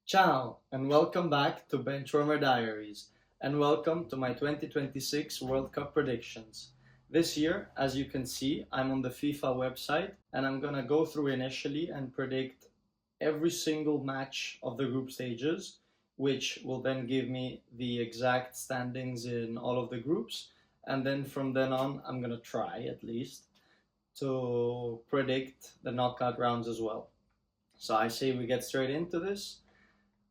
Ciao, and welcome back to Benchwarmer Diaries, and welcome to my 2026 World Cup predictions. This year, as you can see, I'm on the FIFA website, and I'm gonna go through initially and predict every single match of the group stages, which will then give me the exact standings in all of the groups. And then from then on, I'm gonna try at least to predict the knockout rounds as well. So I say we get straight into this.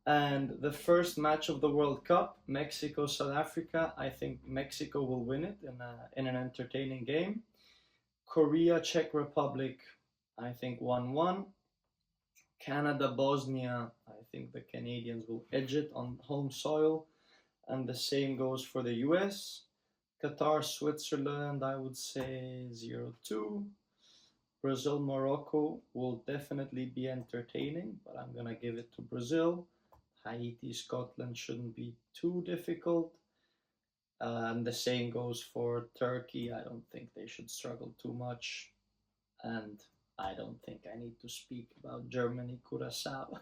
And the first match of the World Cup, Mexico South Africa, I think Mexico will win it in an entertaining game. Korea Czech Republic, I think 1-1. Canada Bosnia, I think the Canadians will edge it on home soil. And the same goes for the US. Qatar Switzerland, I would say 0-2. Brazil Morocco will definitely be entertaining, but I'm going to give it to Brazil. Haiti, Scotland shouldn't be too difficult. And the same goes for Turkey. I don't think they should struggle too much. And I don't think I need to speak about Germany, Curacao.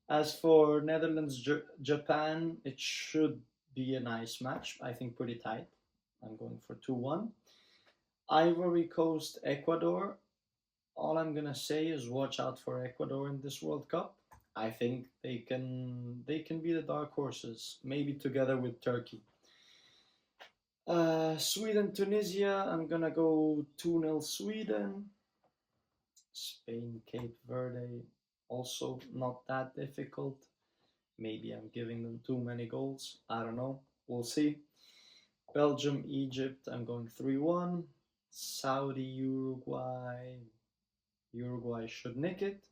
As for Netherlands, Japan, it should be a nice match. I think pretty tight. I'm going for 2-1. Ivory Coast, Ecuador. All I'm going to say is watch out for Ecuador in this World Cup. I think they can be the dark horses, maybe together with Turkey. Sweden, Tunisia. I'm gonna go 2-0 Sweden. Spain, Cape Verde. Also not that difficult. Maybe I'm giving them too many goals. I don't know. We'll see. Belgium, Egypt. I'm going 3-1. Saudi, Uruguay. Uruguay should nick it.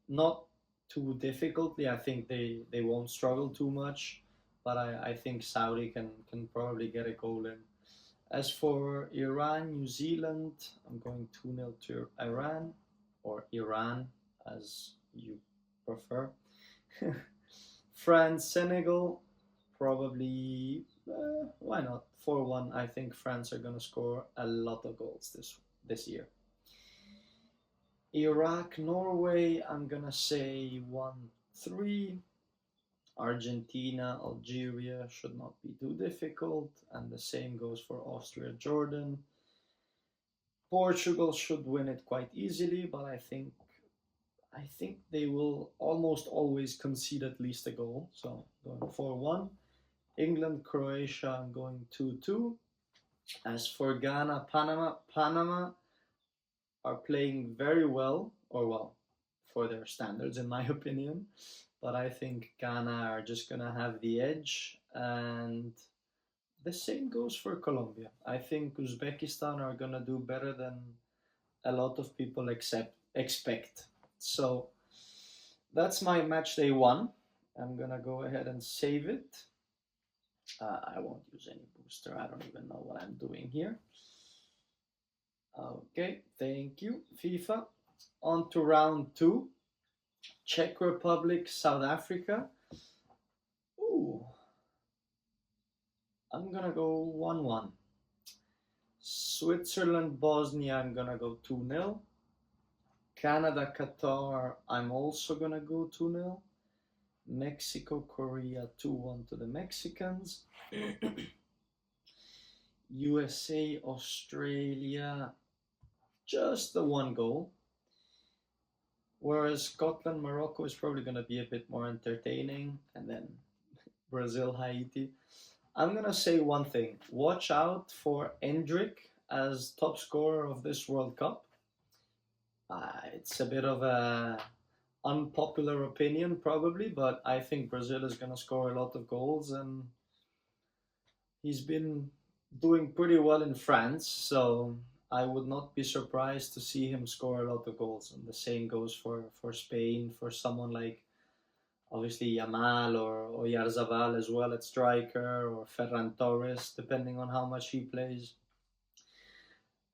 Not too difficultly. I think they won't struggle too much, but I think Saudi can probably get a goal in. As for Iran, New Zealand, I'm going 2-0 to Iran, or Iran as you prefer. France, Senegal, probably, why not? 4-1. I think France are going to score a lot of goals this year. Iraq, Norway, I'm gonna say 1-3. Argentina, Algeria should not be too difficult, and the same goes for Austria, Jordan. Portugal should win it quite easily, but I think they will almost always concede at least a goal. So going 4-1. England, Croatia, I'm going 2-2. As for Ghana, Panama are playing very well, or well, for their standards, in my opinion. But I think Ghana are just going to have the edge. And the same goes for Colombia. I think Uzbekistan are going to do better than a lot of people expect. So that's my match day one. I'm going to go ahead and save it. I won't use any booster. I don't even know what I'm doing here. Okay, thank you, FIFA. On to round two. Czech Republic, South Africa. Ooh. I'm gonna go 1-1. Switzerland, Bosnia, I'm gonna go 2-0. Canada, Qatar, I'm also gonna go 2-0. Mexico, Korea, 2-1 to the Mexicans. USA, Australia, just the one goal. Whereas Scotland, Morocco is probably going to be a bit more entertaining. And then Brazil, Haiti. I'm going to say one thing. Watch out for Endrick as top scorer of this World Cup. It's a bit of a unpopular opinion probably, but I think Brazil is going to score a lot of goals, and he's been doing pretty well in France, so I would not be surprised to see him score a lot of goals. And the same goes for Spain, for someone like obviously Yamal or Oyarzabal as well at striker, or Ferran Torres, depending on how much he plays.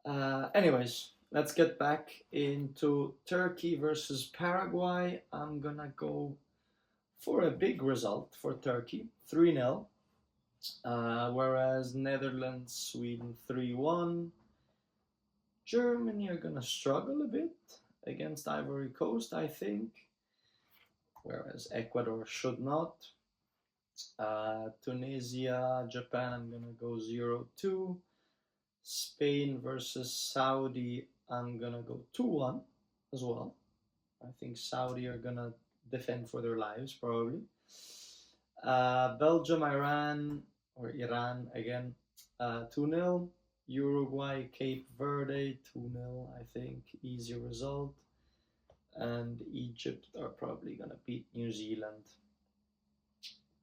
Anyways, let's get back into Turkey versus Paraguay. I'm gonna go for a big result for Turkey, 3-0. Whereas Netherlands, Sweden 3-1. Germany are gonna struggle a bit against Ivory Coast, I think. whereas Ecuador should not. Tunisia, Japan, I'm gonna go 0-2. Spain versus Saudi, I'm gonna go 2-1 as well. I think Saudi are gonna defend for their lives probably. Belgium, Iran, or Iran again, 2-0. Uruguay, Cape Verde, 2-0, I think, easy result. And Egypt are probably gonna beat New Zealand.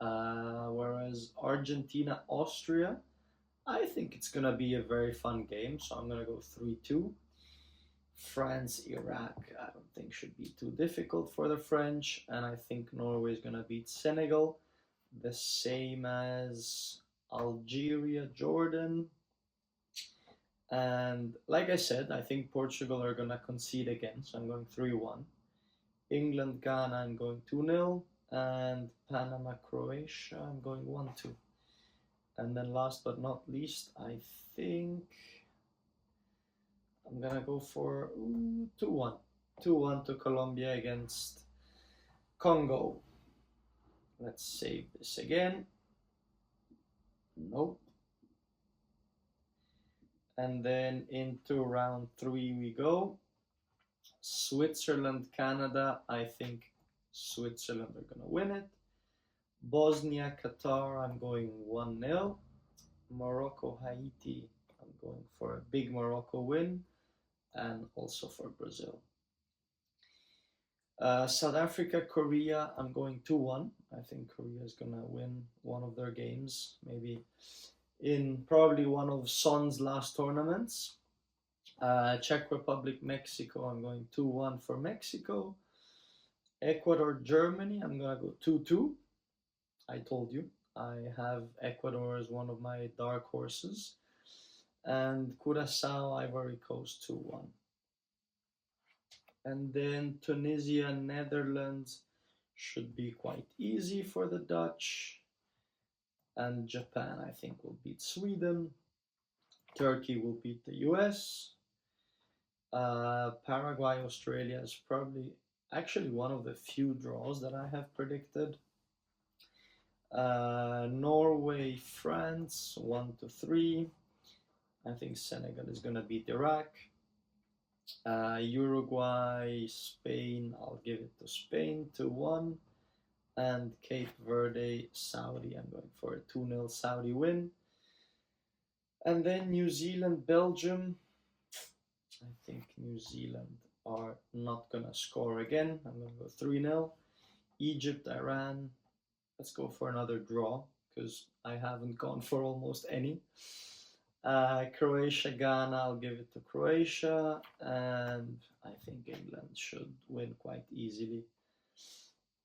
Whereas Argentina, Austria, I think it's gonna be a very fun game, so I'm gonna go 3-2. France, Iraq, I don't think should be too difficult for the French, and I think Norway is gonna beat Senegal, the same as Algeria, Jordan. And like I said, I think Portugal are gonna concede again, so I'm going 3-1. England, Ghana, I'm going 2-0, and Panama, Croatia, I'm going 1-2. And then last but not least, I think I'm gonna go for 2-1. 2-1 to Colombia against Congo. Let's save this again. Nope. And then into round 3 we go. Switzerland, Canada, I think Switzerland are gonna win it. Bosnia, Qatar, I'm going 1-0. Morocco, Haiti, I'm going for a big Morocco win, and also for Brazil. South Africa, Korea, I'm going 2-1. I think Korea is gonna win one of their games, maybe in probably one of Son's last tournaments. Czech Republic, Mexico, I'm going 2-1 for Mexico. Ecuador, Germany, I'm gonna go 2-2. I told you, I have Ecuador as one of my dark horses. And Curacao, Ivory Coast, 2-1. And then Tunisia, Netherlands should be quite easy for the Dutch. And Japan, I think, will beat Sweden. Turkey will beat the US. Paraguay, Australia is probably actually one of the few draws that I have predicted. Norway, France, 1-3. I think Senegal is gonna beat Iraq. Uruguay, Spain, I'll give it to Spain, 2-1. And Cape Verde, Saudi, I'm going for a 2-0 Saudi win. And then New Zealand, Belgium. I think New Zealand are not gonna score again. I'm gonna go 3-0. Egypt, Iran. Let's go for another draw because I haven't gone for almost any. Croatia, Ghana, I'll give it to Croatia, and I think England should win quite easily.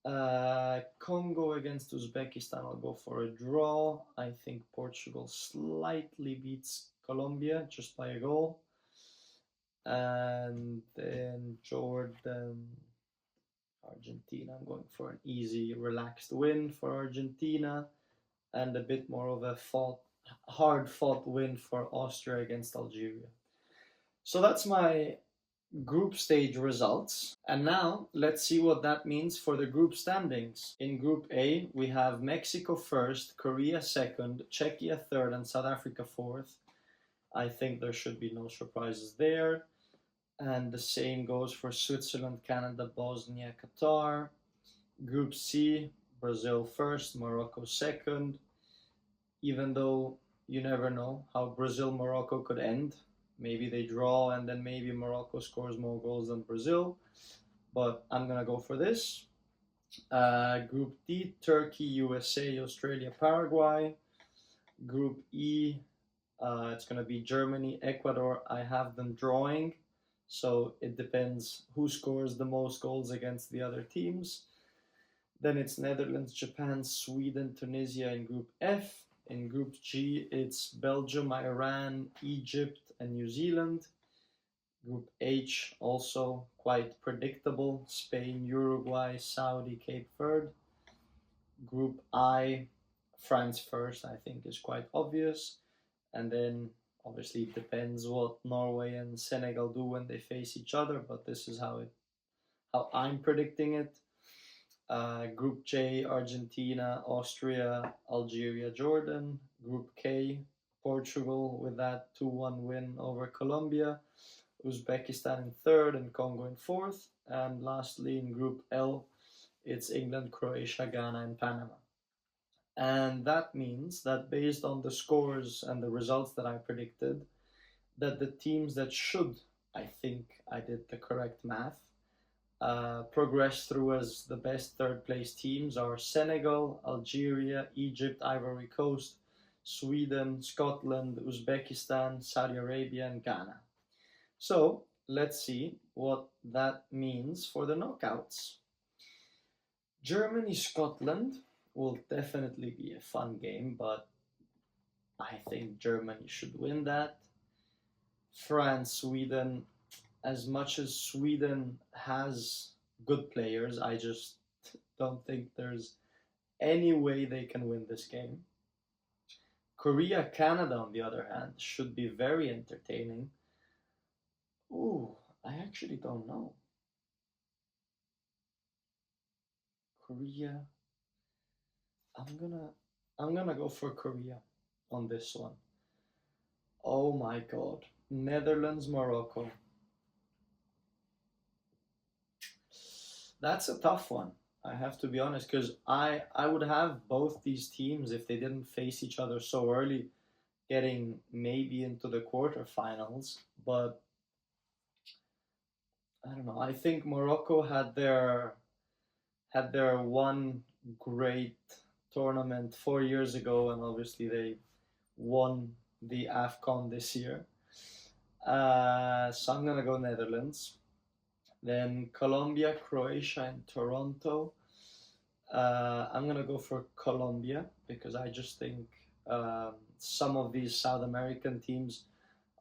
Congo against Uzbekistan, I'll go for a draw. I think Portugal slightly beats Colombia just by a goal. And then Jordan, Argentina, I'm going for an easy, relaxed win for Argentina, and a bit more of a hard-fought win for Austria against Algeria. So that's my group stage results. And now let's see what that means for the group standings. In Group A, we have Mexico first, Korea second, Czechia third, and South Africa fourth. I think there should be no surprises there. And the same goes for Switzerland, Canada, Bosnia, Qatar. Group C, Brazil first, Morocco second. Even though you never know how Brazil-Morocco could end. Maybe they draw and then maybe Morocco scores more goals than Brazil. But I'm going to go for this. Group D, Turkey, USA, Australia, Paraguay. Group E, it's going to be Germany, Ecuador. I have them drawing. So it depends who scores the most goals against the other teams. Then it's Netherlands, Japan, Sweden, Tunisia in Group F. In Group G, it's Belgium, Iran, Egypt, and New Zealand. Group H, also quite predictable. Spain, Uruguay, Saudi, Cape Verde. Group I, France first, I think is quite obvious. And then obviously it depends what Norway and Senegal do when they face each other, but this is how I'm predicting it. Group J, Argentina, Austria, Algeria, Jordan. Group K, Portugal with that 2-1 win over Colombia. Uzbekistan in third and Congo in fourth. And lastly, in Group L, it's England, Croatia, Ghana, and Panama. And that means that based on the scores and the results that I predicted, that the teams that should, I think I did the correct math, progress through as the best third place teams are Senegal, Algeria, Egypt, Ivory Coast, Sweden, Scotland, Uzbekistan, Saudi Arabia, and Ghana. So let's see what that means for the knockouts. Germany, Scotland will definitely be a fun game, but I think Germany should win that. France, Sweden, as much as Sweden has good players, I just don't think there's any way they can win this game. Korea, Canada, on the other hand, should be very entertaining. Ooh, I actually don't know. Korea, I'm gonna go for Korea on this one. Oh my god. Netherlands, Morocco. That's a tough one. I have to be honest, because I would have both these teams if they didn't face each other so early, getting maybe into the quarterfinals. But I don't know. I think Morocco had their one great tournament 4 years ago, and obviously they won the AFCON this year. So I'm gonna go Netherlands. Then Colombia, Croatia, and Toronto. I'm gonna go for Colombia because I just think some of these South American teams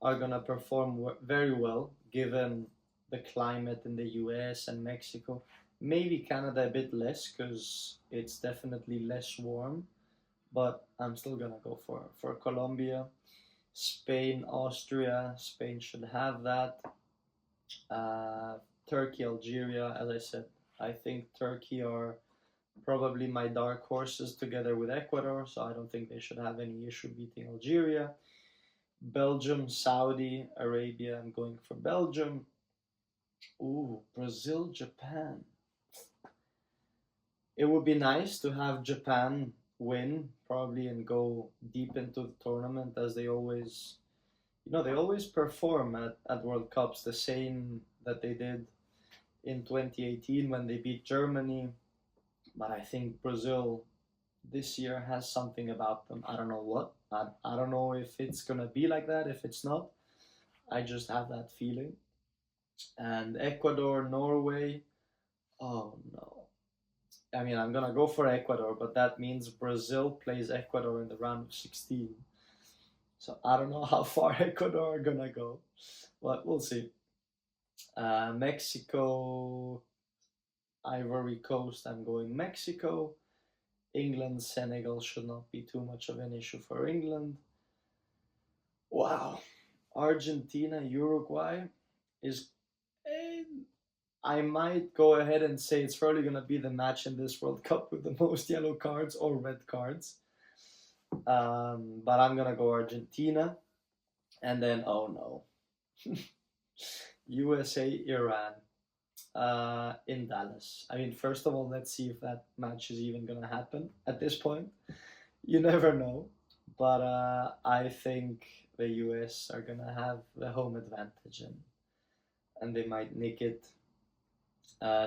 are gonna perform very well given the climate in the US and Mexico. Maybe Canada a bit less because it's definitely less warm, but I'm still gonna go for Colombia. Spain, Austria. Spain should have that. Turkey, Algeria. As I said, I think Turkey are probably my dark horses together with Ecuador, so I don't think they should have any issue beating Algeria. Belgium, Saudi Arabia. I'm going for Belgium. Ooh, Brazil, Japan. It would be nice to have Japan win probably and go deep into the tournament as they always, they always perform at World Cups the same that they did in 2018 when they beat Germany. But I think Brazil this year has something about them. I don't know what. I don't know if it's going to be like that, if it's not. I just have that feeling. And Ecuador, Norway. Oh no. I mean, I'm going to go for Ecuador, but that means Brazil plays Ecuador in the round of 16. So I don't know how far Ecuador are going to go, but we'll see. Mexico, Ivory Coast, I'm going Mexico. England, Senegal should not be too much of an issue for England. Wow. Argentina, Uruguay is. I might go ahead and say it's probably going to be the match in this World Cup with the most yellow cards or red cards. But I'm going to go Argentina. And then, oh no. USA, Iran in Dallas. I mean, first of all, let's see if that match is even going to happen at this point. You never know. But I think the US are going to have the home advantage and they might nick it.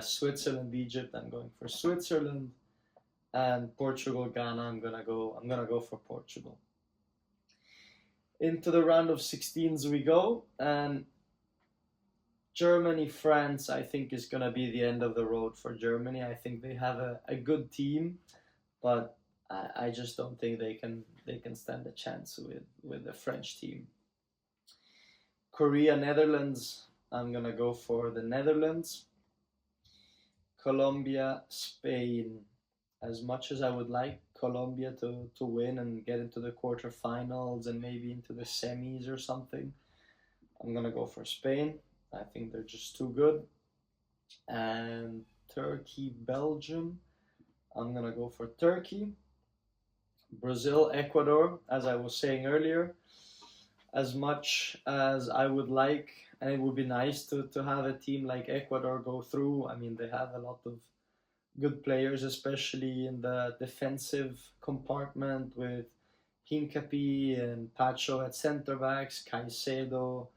Switzerland, Egypt, I'm going for Switzerland. And Portugal, Ghana, I'm gonna go for Portugal. Into the round of 16s we go, and Germany, France, I think is gonna be the end of the road for Germany. I think they have a good team, but I just don't think they can stand a chance with the French team. Korea, Netherlands, I'm gonna go for the Netherlands. Colombia, Spain. As much as I would like Colombia to win and get into the quarterfinals and maybe into the semis or something, I'm gonna go for Spain. I think they're just too good. And Turkey, Belgium. I'm gonna go for Turkey. Brazil, Ecuador, as I was saying earlier, as much as I would like, and it would be nice to have a team like Ecuador go through. I mean, they have a lot of good players, especially in the defensive compartment with Hincapi and Pacho at center backs, Caicedo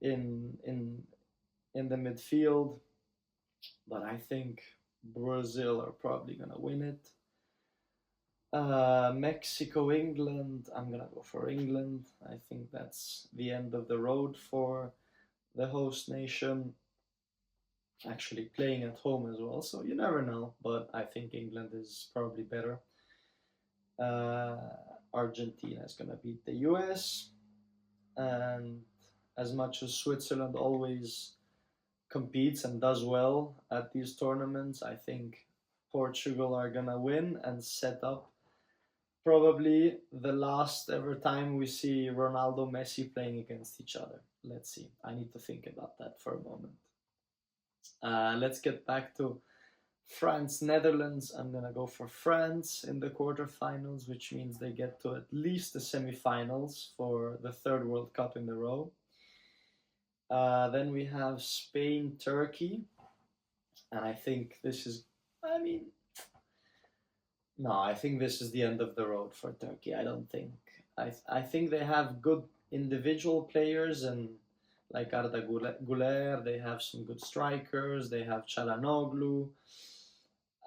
in the midfield. But I think Brazil are probably gonna win it. Mexico, England. I'm gonna go for England. I think that's the end of the road for the host nation. Actually, playing at home as well, so you never know. But I think England is probably better. Uh, Argentina is gonna beat the US, and as much as Switzerland always competes and does well at these tournaments, I think Portugal are gonna win and set up probably the last ever time we see Ronaldo Messi playing against each other. Let's see. I need to think about that for a moment. Let's get back to France, Netherlands. I'm gonna go for France in the quarterfinals, which means they get to at least the semifinals for the third World Cup in a row. Then we have Spain, Turkey, and I think this is, I mean, no, I think this is the end of the road for Turkey. I don't think. I think they have good individual players and like Arda Güler, they have some good strikers. They have Çalhanoğlu,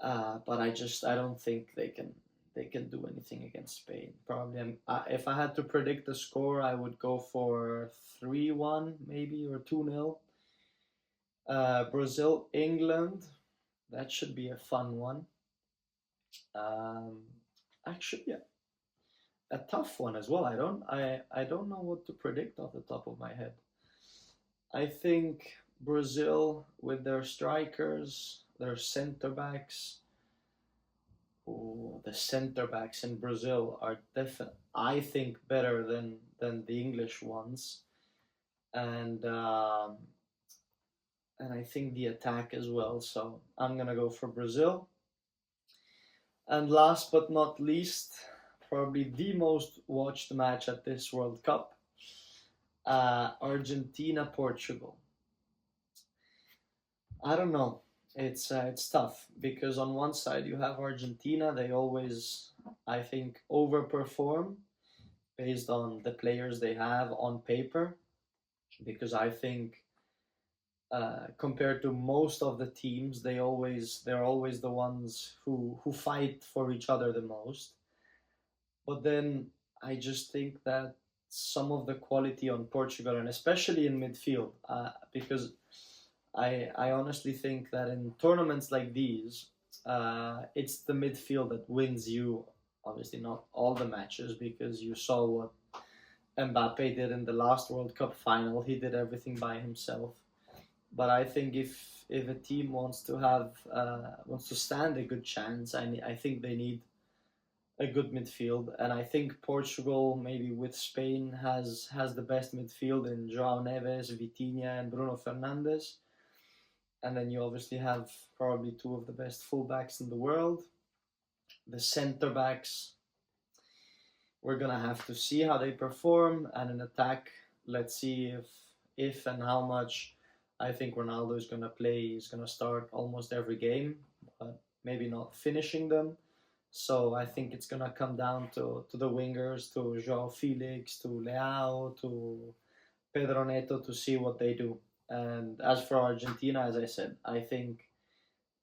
but I don't think they can do anything against Spain. Probably, if I had to predict the score, I would go for 3-1 maybe or 2-0. Brazil, England, that should be a fun one. Um, Actually, yeah, a tough one as well. I don't know what to predict off the top of my head. I think Brazil with their strikers, their center backs. Oh, the center backs in Brazil are definitely, I think, better than the English ones, and and I think the attack as well. So I'm gonna go for Brazil. And last but not least, probably the most watched match at this World Cup, Argentina Portugal. I don't know. It's tough because on one side you have Argentina. They always, I think, overperform based on the players they have on paper. Because I think compared to most of the teams, they're always the ones who fight for each other the most. But then I just think that some of the quality on Portugal, and especially in midfield, because I honestly think that in tournaments like these, it's the midfield that wins you. Obviously, not all the matches, because you saw what Mbappe did in the last World Cup final. He did everything by himself. But I think if a team wants to stand a good chance, I think they need a good midfield, and I think Portugal, maybe with Spain, has the best midfield in João Neves, Vitinha, and Bruno Fernandes. And then you obviously have probably two of the best fullbacks in the world. The centre backs, we're gonna have to see how they perform, and in attack, let's see if and how much. I think Ronaldo is gonna play. He's gonna start almost every game, but maybe not finishing them. So I think it's gonna come down to the wingers, to João Felix, to Leao, to Pedro Neto, to see what they do. And as for Argentina, as I said, I think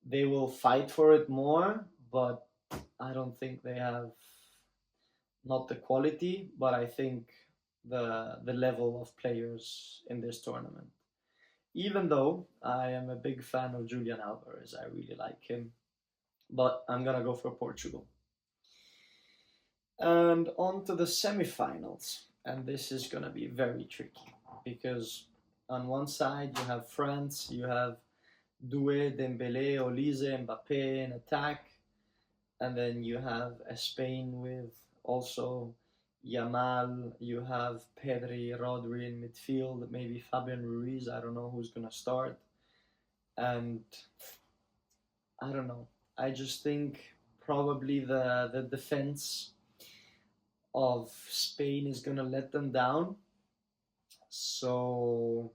they will fight for it more, but I don't think they have not the quality, but I think the level of players in this tournament. Even though I am a big fan of Julian Alvarez, I really like him, but I'm gonna go for Portugal. And on to the semifinals, and this is gonna be very tricky because on one side you have France, you have Doué, Dembélé, Olise, Mbappé in attack, and then you have a Spain with also Yamal, you have Pedri, Rodri in midfield, maybe Fabian Ruiz. I don't know who's gonna start, and I don't know. I just think probably the defense of Spain is gonna let them down. So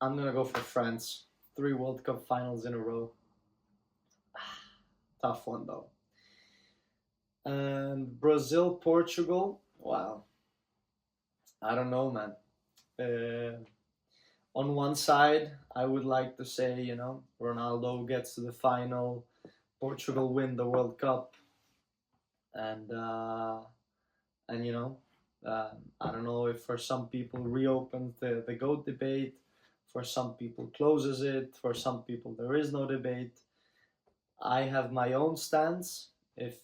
I'm gonna go for France. 3 World Cup finals in a row. Tough one though. And Brazil, Portugal. Wow. I don't know, man. Uh, on one side, I would like to say, Ronaldo gets to the final, Portugal win the World Cup, and I don't know if for some people reopens the GOAT debate, for some people closes it, for some people there is no debate. I have my own stance. If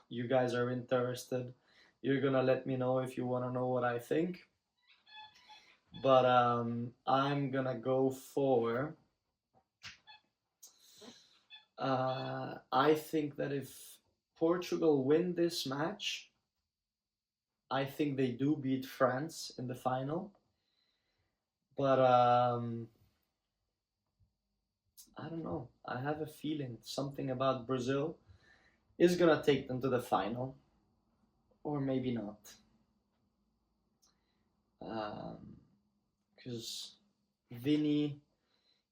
you guys are interested, you're gonna let me know if you want to know what I think. But I'm gonna go for. I think that if Portugal win this match, I think they do beat France in the final. But I don't know. I have a feeling something about Brazil is gonna take them to the final, or maybe not. Because Vini,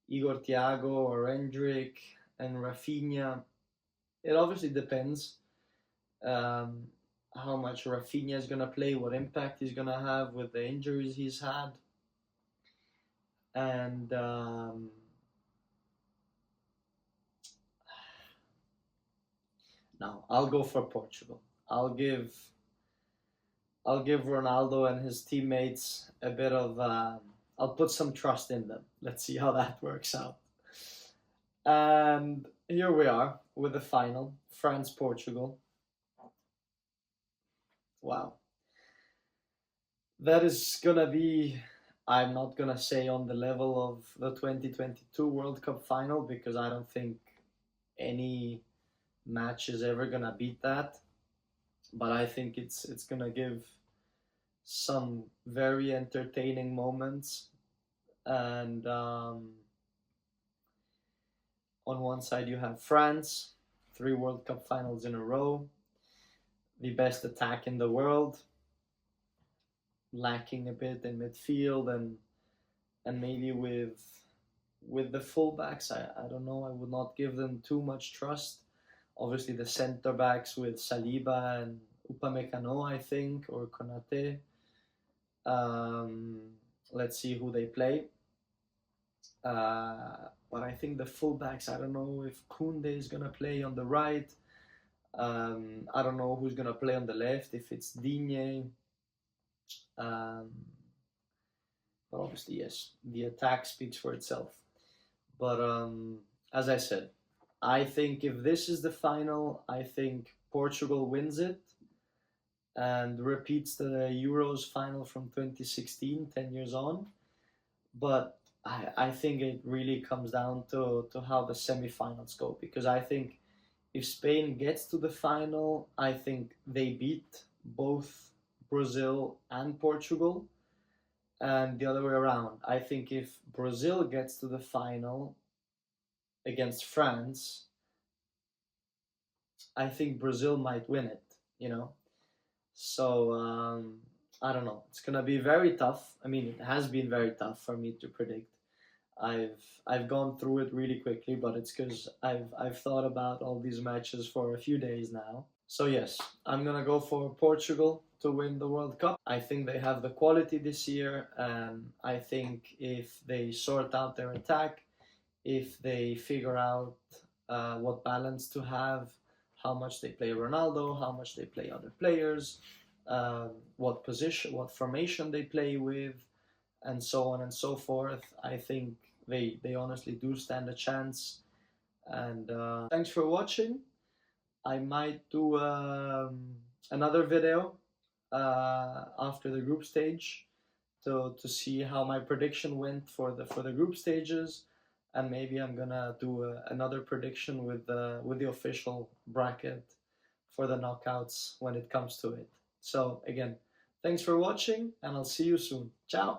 Igor Thiago, or Endrick, and Rafinha, it obviously depends how much Rafinha is gonna play, what impact he's gonna have with the injuries he's had, and no, I'll go for Portugal. I'll give Ronaldo and his teammates a bit of. I'll put some trust in them. Let's see how that works out. And here we are with the final, France Portugal. Wow, that is gonna be. I'm not gonna say on the level of the 2022 World Cup final because I don't think any match is ever gonna beat that. But I think it's gonna give some very entertaining moments, and on one side you have France, 3 World Cup finals in a row, the best attack in the world, lacking a bit in midfield, and maybe with the fullbacks, I don't know, I would not give them too much trust. Obviously the center backs with Saliba and Upamecano, I think, or Konate. Let's see who they play. But I think the fullbacks, I don't know if Kunde is going to play on the right. I don't know who's going to play on the left, if it's Digne. But obviously, yes, the attack speaks for itself. But as I said, I think if this is the final, I think Portugal wins it and repeats the Euros final from 2016, 10 years on. But I think it really comes down to how the semifinals go, because I think if Spain gets to the final, I think they beat both Brazil and Portugal, and the other way around. I think if Brazil gets to the final against France, I think Brazil might win it. So I don't know. It's gonna be very tough. I mean, it has been very tough for me to predict. I've gone through it really quickly, but it's because I've thought about all these matches for a few days now. So yes, I'm gonna go for Portugal to win the World Cup. I think they have the quality this year, and I think if they sort out their attack, if they figure out what balance to have, how much they play Ronaldo, how much they play other players, what position, what formation they play with, and so on and so forth. I think they honestly do stand a chance. And thanks for watching. I might do another video after the group stage to see how my prediction went for the group stages, and maybe I'm gonna do another prediction with the official bracket for the knockouts when it comes to it. So again, thanks for watching, and I'll see you soon. Ciao.